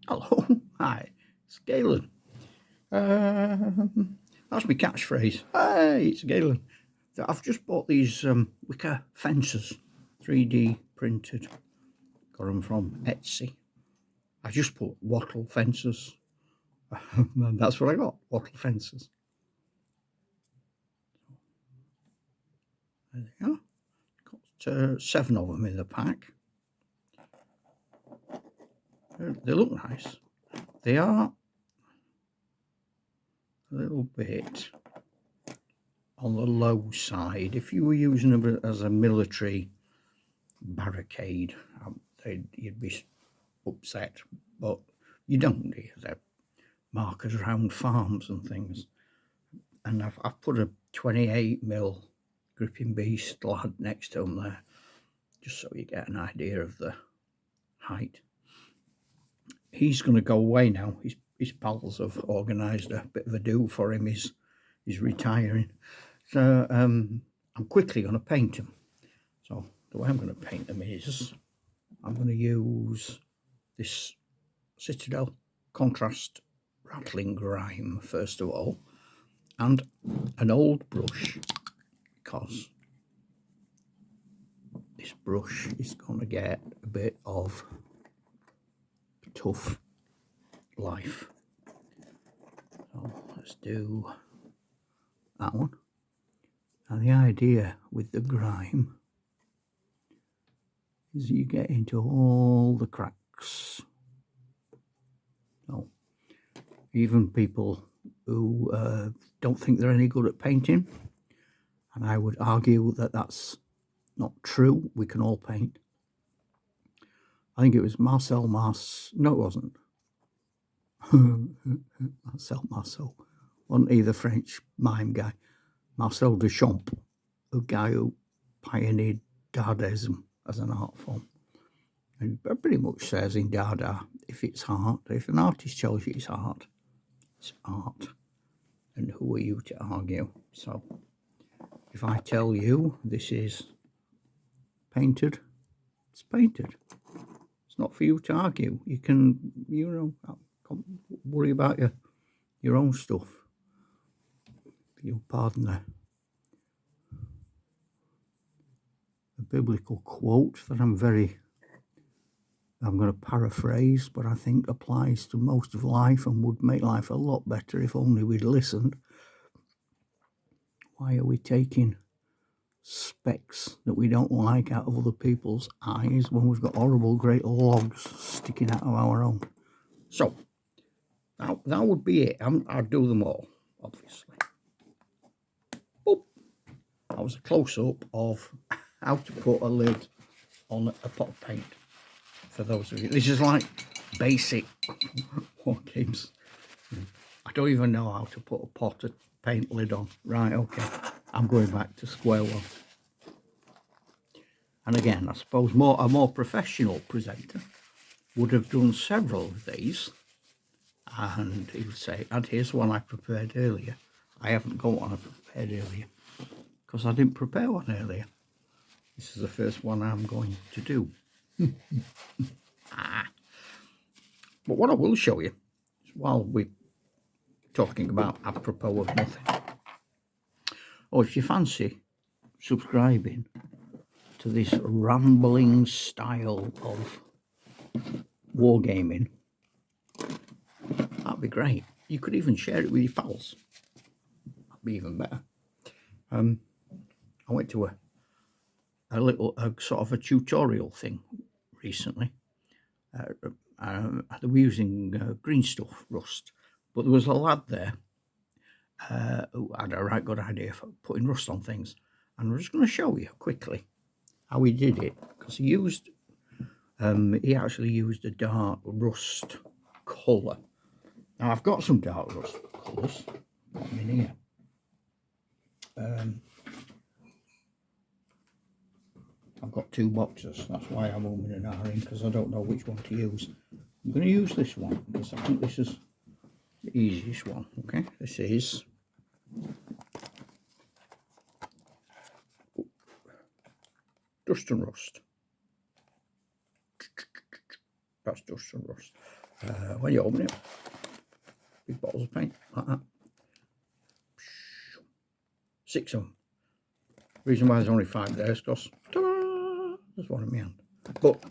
Hello, hi, it's Galen. That's my catchphrase. Hey, it's Galen. I've just bought these wicker fences, 3D printed. Got them from Etsy. I just put wattle fences. And that's what I got, wattle fences. There they are. Got 7 of them in the pack. They look nice. They are a little bit on the low side. If you were using them as a military barricade, you'd be upset, but you don't, do you? They're markers around farms and things. And I've put a 28mm gripping beast lad next to them there, just so you get an idea of the height. He's going to go away now. His pals have organised a bit of a do for him. He's retiring. So I'm quickly going to paint him. So the way I'm going to paint them is I'm going to use this Citadel contrast rattling grime first of all, and an old brush, because this brush is going to get a bit of tough life. So let's do that one. And the idea with the grime is you get into all the cracks. So even people who don't think they're any good at painting, and I would argue that that's not true, we can all paint. I think it was Marcel Mars. No, it wasn't. Marcel. Wasn't he the French mime guy? Marcel Duchamp, the guy who pioneered Dadaism as an art form. And he pretty much says in Dada, if it's art, if an artist tells you it's art, it's art. And who are you to argue? So if I tell you this is painted, it's painted. It's not for you to argue. You can, worry about your own stuff. If you pardon the biblical quote that I'm going to paraphrase, but I think applies to most of life and would make life a lot better if only we'd listened. Why are we taking specks that we don't like out of other people's eyes when we've got horrible great logs sticking out of our own? So that would be it. I'd do them all, obviously. Oh, that was a close-up of how to put a lid on a pot of paint. For those of you, this is like basic war games. I don't even know how to put a pot of paint lid on. Right, okay. I'm going back to square one. And again, I suppose a more professional presenter would have done several of these, and he would say, and here's one I prepared earlier. I haven't got one I prepared earlier because I didn't prepare one earlier. This is the first one I'm going to do. But what I will show you, while we're talking about apropos of nothing, if you fancy subscribing to this rambling style of wargaming, that'd be great. You could even share it with your pals. That'd be even better. I went to a sort of a tutorial thing recently. They were using green stuff, rust, but there was a lad there who had a right good idea for putting rust on things, and I'm just going to show you quickly how he did it, because he actually used a dark rust colour. Now I've got some dark rust colours in here. I've got 2 boxes, that's why I'm umming and ahhing, because I don't know which one to use. I'm going to use this one because I think this is the easiest one. Okay, this is Dust and Rust. That's Dust and Rust. when you open it, big bottles of paint like that. 6 of them. Reason why there's only 5 there is because there's one in my hand. But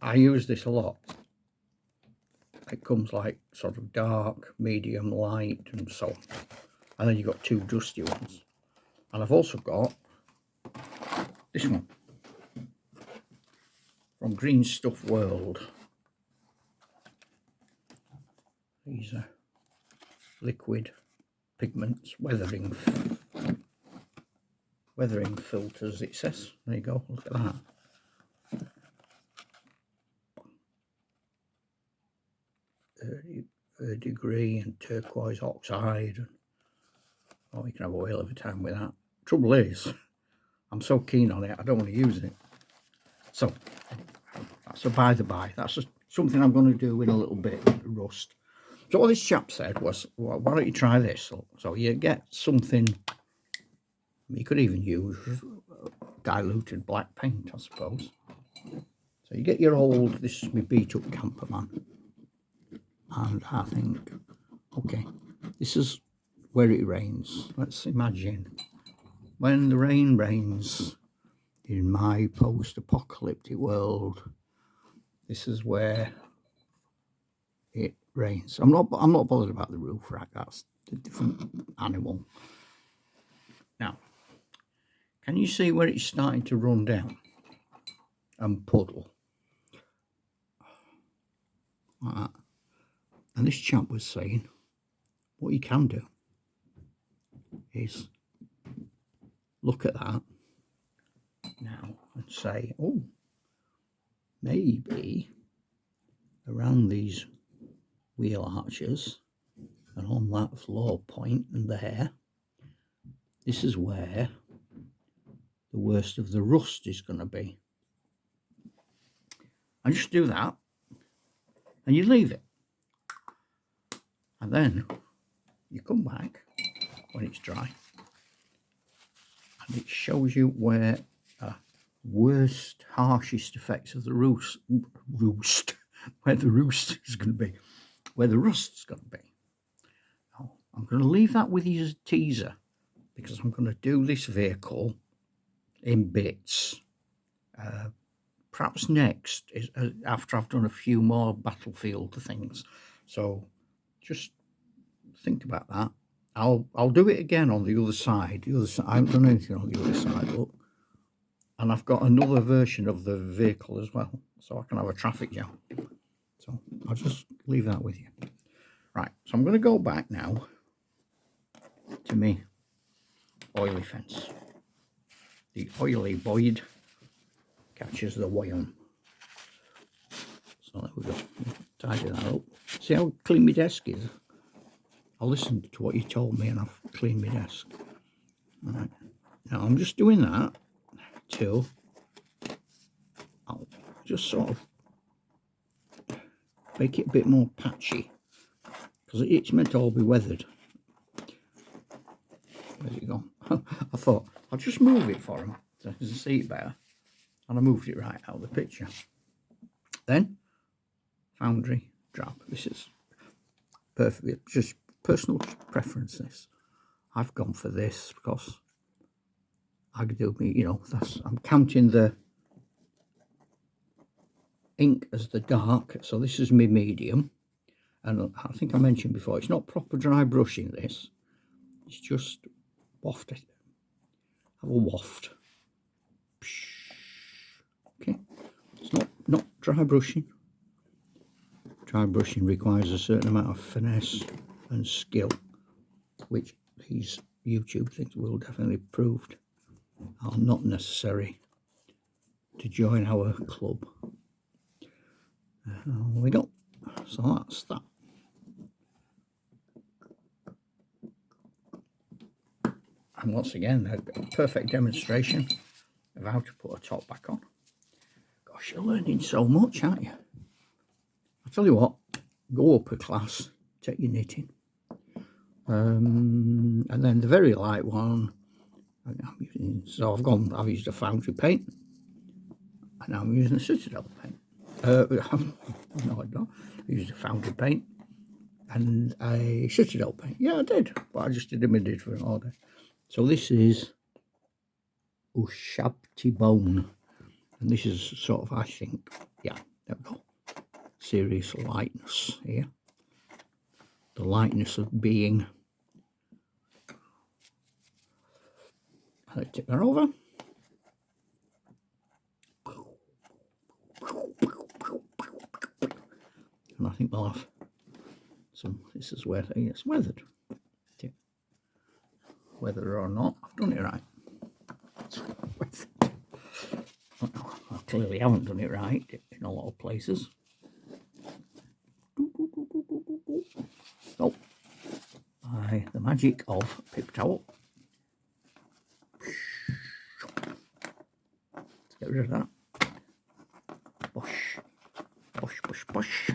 I use this a lot. It comes like sort of dark, medium, light, and so on. And then you've got 2 dusty ones. And I've also got this one from Green Stuff World. These are liquid pigments, weathering filters, it says. There you go, look at that. Verdigris and turquoise oxide. Oh, you can have a whale of a time with that. Trouble is, I'm so keen on it, I don't want to use it. So, that's a by the by. That's just something I'm going to do in a little bit, rust. So what this chap said was, well, why don't you try this? So you get something, you could even use diluted black paint, I suppose. So you get your old, this is my beat up camperman. And I think, okay, this is where it rains. Let's imagine when the rain rains in my post-apocalyptic world, this is where it rains. I'm not bothered about the roof rack, that's a different animal. Now, can you see where it's starting to run down and puddle? Like that. And this chap was saying, what you can do is look at that now and say, oh, maybe around these wheel arches and on that floor point and there, this is where the worst of the rust is going to be. And just do that and you leave it. And then you come back when it's dry and it shows you where worst, harshest effects of the where the roost is going to be, where the rust's going to be. Now, I'm going to leave that with you as a teaser because I'm going to do this vehicle in bits. Perhaps next is after I've done a few more battlefield things. So just think about that. I'll do it again on the other side. I haven't done anything on the other side, look. And I've got another version of the vehicle as well, so I can have a traffic jam. So I'll just leave that with you. Right, so I'm going to go back now to me oily fence. The oily Boyd catches the worm. So there we go. Tidy that up. See how clean my desk is? I listened to what you told me and I've cleaned my desk. All right. Now I'm just doing that till I'll just sort of make it a bit more patchy because it's meant to all be weathered. Where's it gone? I thought I'll just move it for him so he can see it better, and I moved it right out of the picture. Then foundry drab. This is perfect, just personal preference. This I've gone for this because I could do me, I'm counting the ink as the dark, so this is my medium, and I think I mentioned before it's not proper dry brushing this, it's just waft it, have a waft. Okay, it's not dry brushing. Dry brushing requires a certain amount of finesse and skill, which these YouTube things will definitely prove are not necessary to join our club. There we go. So that's that. And once again, a perfect demonstration of how to put a top back on. Gosh, you're learning so much, aren't you? I'll tell you what, go up a class, take your knitting. And then the very light one, I've used a foundry paint, and now I'm using a Citadel paint. No, I don't. I used a fountain paint and a citadel paint. Yeah, I did, but I just did them in different order. So this is Ushabti Bone, and this is sort of, I think, yeah, there we go. Serious lightness here. The lightness of being. I'll tip that over. And I think we'll have some, this is where it's weathered. Whether or not I've done it right. I clearly haven't done it right in a lot of places. Oh, by the magic of paper towel. Let's get rid of that. Push, push, push, push.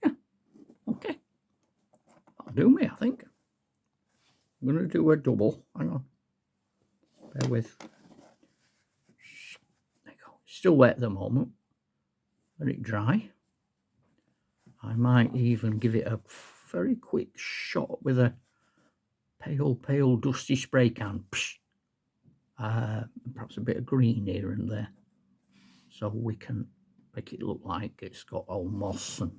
Yeah, okay. That'll do me, I think. I'm going to do a double. Hang on. Bear with. There you go. Still wet at the moment. Let it dry. I might even give it a very quick shot with a pale, dusty spray can. Perhaps a bit of green here and there, so we can make it look like it's got all moss and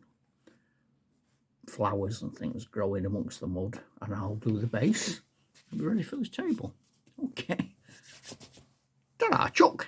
flowers and things growing amongst the mud. And I'll do the base and be ready for this table. Okay. Ta-da, Chuck!